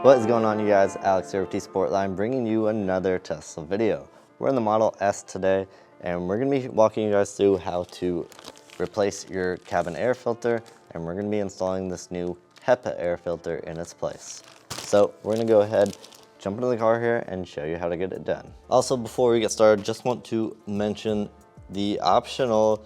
What is going on, you guys? Alex here with T-Sportline, bringing you another Tesla video. We're in the Model S today, and we're going to be walking you guys through how to replace your cabin air filter, and we're going to be installing this new HEPA air filter in its place. So we're going to go ahead, jump into the car here, and show you how to get it done. Also, before we get started, just want to mention the optional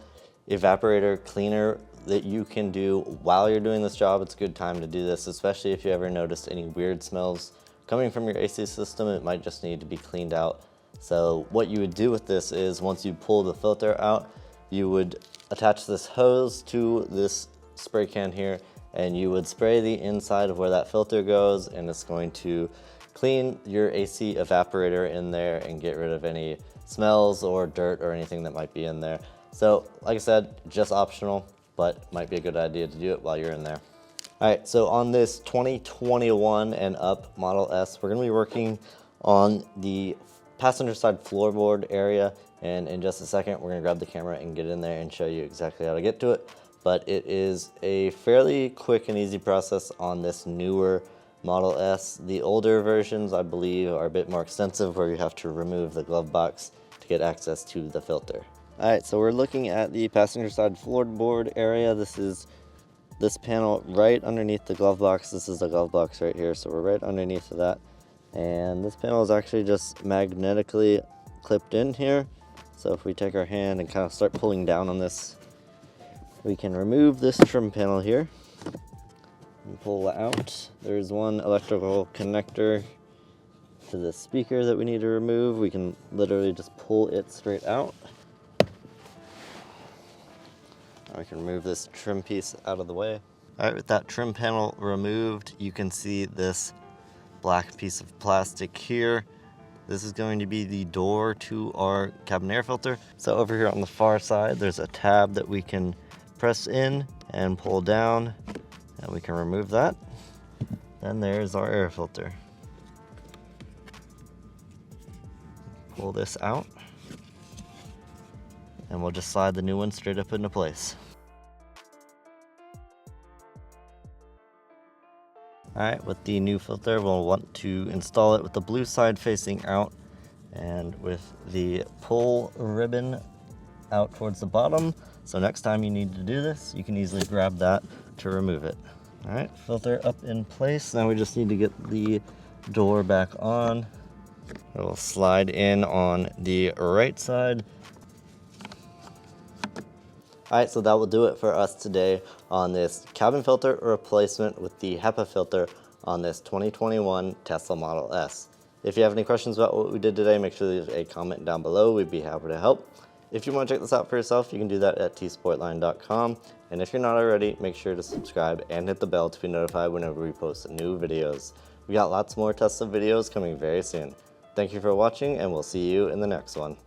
evaporator cleaner that you can do while you're doing this job. It's a good time to do this, especially if you ever noticed any weird smells coming from your AC system. It might just need to be cleaned out. So what you would do with this is, once you pull the filter out, you would attach this hose to this spray can here, and you would spray the inside of where that filter goes, and it's going to clean your AC evaporator in there and get rid of any smells or dirt or anything that might be in there. So like I said, just optional, but might be a good idea to do it while you're in there. All right, so on this 2021 and up Model S, we're gonna be working on the passenger side floorboard area, and in just a second, we're gonna grab the camera and get in there and show you exactly how to get to it. But it is a fairly quick and easy process on this newer Model S. The older versions, I believe, are a bit more extensive, where you have to remove the glove box to get access to the filter. All right, so we're looking at the passenger side floorboard area. This is this panel right underneath the glove box. This is the glove box right here, so we're right underneath of that. And this panel is actually just magnetically clipped in here. So if we take our hand and kind of start pulling down on this, we can remove this trim panel here and pull it out. There's one electrical connector to the speaker that we need to remove. We can literally just pull it straight out. I can remove this trim piece out of the way. All right, with that trim panel removed, you can see this black piece of plastic here. This is going to be the door to our cabin air filter. So over here on the far side, there's a tab that we can press in and pull down, and we can remove that. Then there's our air filter. Pull this out, and we'll just slide the new one straight up into place. All right, with the new filter, we'll want to install it with the blue side facing out, and with the pull ribbon out towards the bottom. So next time you need to do this, you can easily grab that to remove it. All right, filter up in place. Now we just need to get the door back on. It will slide in on the right side. All right, so that will do it for us today on this cabin filter replacement with the HEPA filter on this 2021 Tesla Model S. If you have any questions about what we did today, make sure to leave a comment down below. We'd be happy to help. If you want to check this out for yourself, you can do that at tsportline.com. And if you're not already, make sure to subscribe and hit the bell to be notified whenever we post new videos. We got lots more Tesla videos coming very soon. Thank you for watching, and we'll see you in the next one.